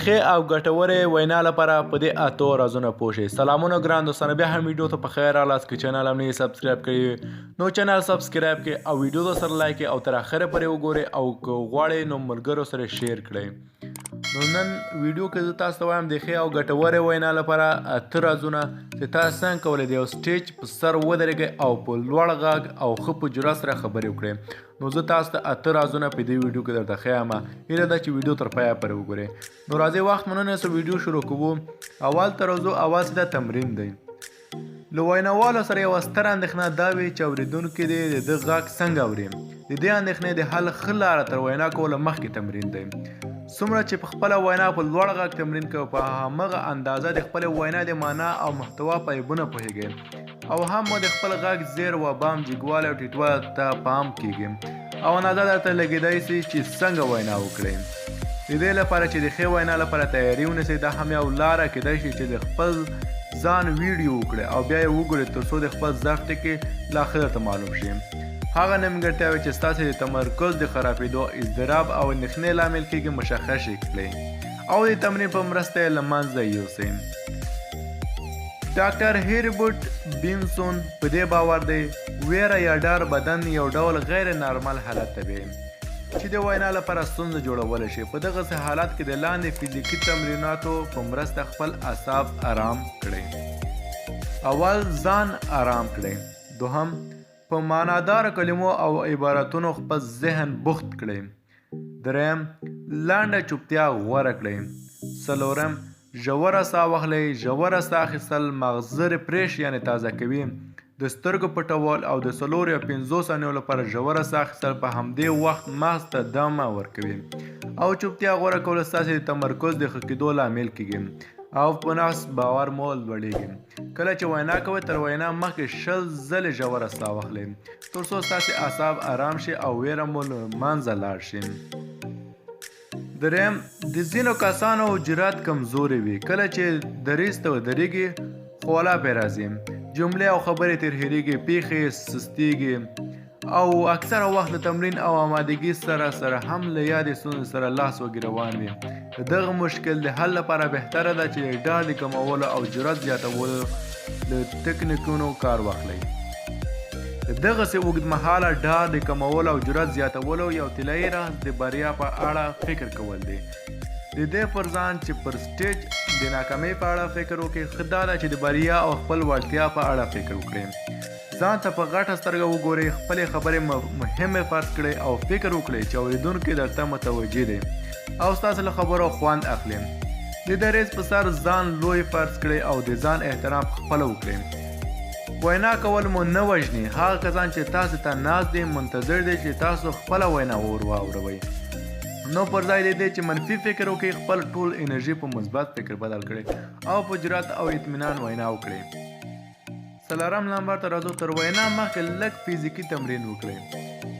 ښې او ګټورې وینا لپاره په دې اتو رازونه پوه شئ. سلامونه ګران دوستانو، بیا هم ویډیو ته په خیر راغلاست. که چینل هم نه یې سبسکرایب کړی نو چینل سبسکرایب کړئ او ویډیو در سره لایک کړئ او تر اخره پورې وګورئ او که غواړئ نو ملګرو سره شیر کړئ. نو نن ویډیو کې زه تاسو ته وایم د ښې او ګټورې وینا لپاره اته رازونه چې تاسو څنګه کولی د یو سټیج په سر ودرېږئ او په لوړ غږ او ښه په جرأت سره خبرې وکړئ. نو زه تاسو ته اته رازونه په دې ویډیو کې درته ښیم. هیله ده چې ویډیو تر پایه پورې وګورئ. نو راځئ وخت مو نه نیسو، ویډیو شروع کوو. اول ته راځو، اول سیده تمرین دی. له ویناوالو سره یوه ستره اندېښنه دا وي چې اورېدونکي دې د ده غږ څنګه اوري. د دې اندېښنې د حل ښه لاره تر وینا کولو مخکې تمرین دی. څومره چې په خپله وینا په لوړ غږ تمرین کوئ په همغه اندازه د خپلې وینا د معنا او محتوا په عیبونه پوهیږئ او هم مو د خپل غږ زیر و بام جګوالی او ټیټوالي ته پام کیږي او اندازه درته لګېدی سي چې څنګه وینا وکړئ. د دې لپاره چې د ښې وینا لپاره تیاري ونیسئ، دا هم یو لاره کیدای شي چې د خپل ځان ویډیو وکړئ او بیا یې وګورئ تر څو د خپل ضعف ټکي لا ښه درته معلوم شي. هغه نیمګړتیاوې چې ستاسې د تمرکز د خرابېدو، اضطراب او اندېښنې لامل کیږي مشخص کړئ او د تمرین په مرسته یې له منځه یوسئ. ډاکټر هیربرټ بینسون په دې باور دی ویره یا ډار بدن یو ډول غیر نارمل حالت ته وي چې د وینا لپاره ستونزه جوړولی شي. په دغسې حالت کې د لاندې فزیکي تمریناتو په مرسته خپل اعصاب آرام کړئ. اول، ځان آرام کړئ. دوهم، په معنادار کلمو او عبارتونو خپل ذهن بوخت کړئ. دریم، لنډه چوپتیا غوره کړئ. څلورم، ژوره ساه واخلئ. ژوره ساه اخیستل مغزه ریفریش یعنې تازه کوي. د سترګو پټول او د 4 یا 5 ثانیو لپاره ژوره ساه اخیستل په همدې وخت مغز ته دمه ورکوي او چوپتیا غوره کول ستاسې د تمرکز د ښه کېدو لامل کیږي او په نفس باور مو لوړیږي. کله چې وینا کوئ تر وینا مخکې 20 ځلې ژوره ساه واخلئ تر څو ستاسې اعصاب آرام شي او ویره مو له منځه لاړ شي. دریم، د ځینو کسانو جرعت کمزوري وي. کله چې دریځ ته ودرېږي خواله پرې راځي، جملې او خبرې ترې هېرېږي، پیښې سستېږي او اکثره وخت د تمرین او آمادګي سره هم له یادې ستونزې سره لاس وګي روان وي. د دغه مشکل د حل لپاره بهتره ده چې د ډار د کمولو او جرعت زیاتولو له تکنیکونو کار واخلئ. د دغسې اوږدمهاله ډار د کمولو او جرعت زیاتولو یو طلایي راز د بریا په اړه فکر کول دی. د دې پر ځان چې پر سټیج د ناکامۍ په اړه فکر وکړئ، ښه دا ده چې د بریا او خپل وړتیا په اړه فکر وکړئ. ځان ته په غټه سترګه وګورئ، خپلې خبرې مهمې فرض کړئ او فکر وکړئ چې اورېدونکی درته متوجه دی او ستاسو له خبرو خوند اخلي. د دریځ په سر ځان لوی فرض کړئ او د ځان احترام خپله وکړئ. وینا کول مو نه وژني. هغه کسان چې تاسو ته ناست دي منتظر دي چې تاسو خپله وینا ور واوروئ. نو پر ځای د دې چې منفي فکر وکړئ، خپل ټول انرژي په مثبت فکر بدل کړئ او په جرأت او اطمینان وینا وکړئ. څلورم نمبر ته راځو، تر وینا مخکې لږ فزیکي تمرین وکړئ.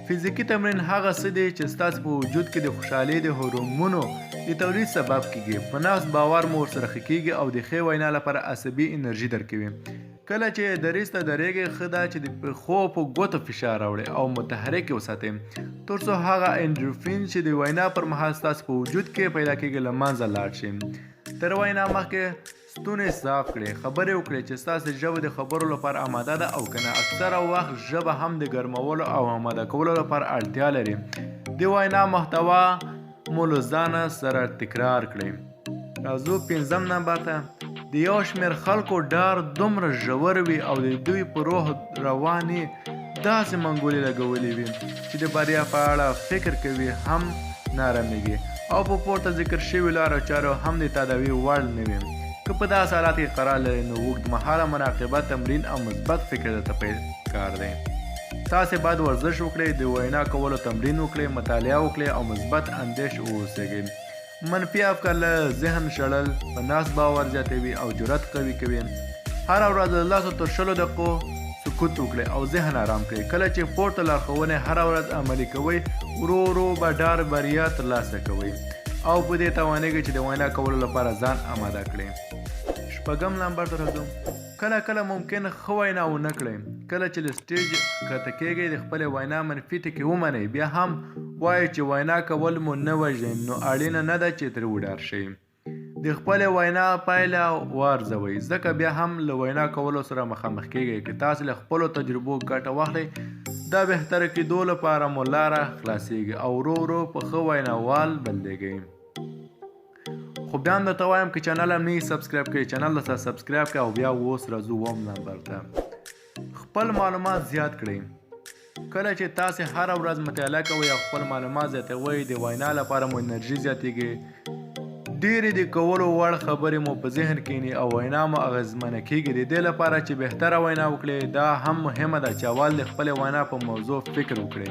فزیکي تمرین هغه څه دی چې ستاسو په وجود کې د خوشحالۍ د هورمونو د تولید سبب کیږي. په نفس باور مو ورسره ښه کیږي او د ښې وینا لپاره عصبي انرژي درکوي. کله چې دریځ ته درېږئ، ښه ده چې د پښو په ګوتو فشار راوړئ او متحرک وساتئ تر څو هغه انډورفین چې د وینا پر مهال ستاسو په وجود کې پیدا کیږي له منځه لاړ شي. تر وینا مخکې ستونی صاف کړئ. خبرې وکړئ چې ستاسو ژبه د خبرو لپاره آماده ده او که نه. اکثره وخت ژبه هم د ګرمولو او آماده کولو لپاره اړتیا لري. د وینا محتوا مو له ځانه سره تکرار کړئ. راځو پنځم نمبر ته. د یو شمېر خلکو ډار دومره ژور وي او د دوی په روح رواني داسې منګولې لګولې وي چې د بریا په اړه فکر کوي هم نارامېږي او په پورته ذکر شوي لارو چارو هم د تداوي وړ نه وي. که په داسې حالات کې قرار لرئ نو اوږدمهاله مراقبه، تمرین او مثبت فکر درته پکار دی. تاسې باید ورزش وکړئ، د وینا کولو تمرین وکړئ، مطالعه وکړئ او مثبت اندیش واوسئ. منفي افکار له ذهن شړل په نفس باور زیاتوي او جرأت قوي کوي. هره ورځ له 10 تر 20 دقیقو سکوت وکړئ او ذهن آرام کړئ. کله چې پورته لارښوونې هره ورځ عملي کوئ، ورو ورو به ډار بریا ترلاسه کوئ او په دې توانېږئ چې د وینا کولو لپاره ځان آماده کړئ. شپږم نمبر ته راځو. کله کله ممکن ښه وینا ونه کړئ. کله چې له سټیج ښکته کیږئ د خپلې وینا منفي ټکي ومنئ، بیا هم وایئ چې وینا کول مو نه وژني نو اړینه نه ده چې ترې وډار شئ. د خپل وینا پایله وارزوي ځکه بیا هم له وینا کولو سره مخامخ کیږئ که تاسو له خپلو تجربو ګټه واخلئ دا بهتره کېدو لپاره مو لاره خلاصیږي او ورو ورو په ښه ویناوال بدلیږئ خو بیا هم درته وایم که چینل هم نه سبسکرایب کړئ چینل درته سبسکرایب کړئ او بیا اوس راځو اووم نمبر ته خپل معلومات زیات کړئ کله چې تاسې هره ورځ مطالعه کوئ او خپل معلومات زیاتوئ د وینا لپاره مو انرژي زیاتیږي ډېرې د کولو وړ خبرې مو په ذهن کښیني او وینا مو اغېزمنه کیږي د دې لپاره چې بهتره وینا وکړئ دا هم مهمه ده چې اول د خپلې وینا په موضوع فکر وکړئ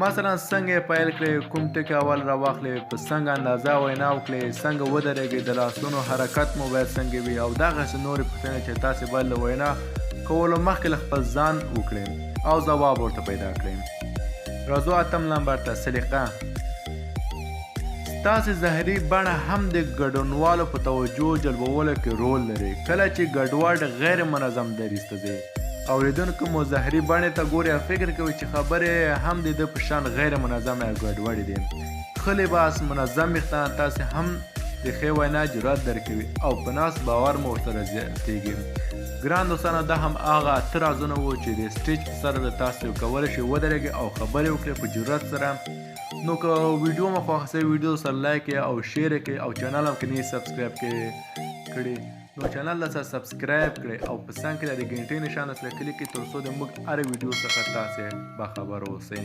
مثلا څنګه یې پیل کړئ کوم ټکي اول راواخلئ په څنګه اندازه وینا وکړئ څنګه ودرېږئ د لاسونو حرکت مو باید څنګه وي او دغسې نورې پوښتنې چې تاسې باید له وینا کولو مخکې له خپل ځان وکړئ او ځواب ورته پیدا کړئ راځو اتم نمبر ته سلیقه ستاسې ظاهري بڼه هم د ګډونوالو په توجه جلبولو کې رول لري کله چې ګډوډ غیر منظم دریځ ته ځئ اوریدونکو مو ظاهري بڼې ته ګوري او فکر کوي چې خبرې هم د ده په شان غیر منظم یا ګډوډې دي ښه لباس منظم ویښتان تاسې هم د ښې وینا جرعت درکوي او په ناس باور مو ورسره زیاتیږي ګران دوستانو دا هم هغه اته رازونه وو چې د سټیج په سر د تاسو کولی شئ ودرېږئ او خبرې وکړئ په جرعت سره نو که ویډیو مو خوښه شوې ویډیو سره لایک یې او شیر یې کړئ او چینل هم که نه یې سبسکرایب کړي نو چینل له سبسکرایب کړئ او په څنګ کې د ګنټۍ نښان سره کلیک کړئ تر څو د موږ هرې ویډیو څخه تاسې باخبره اوسئ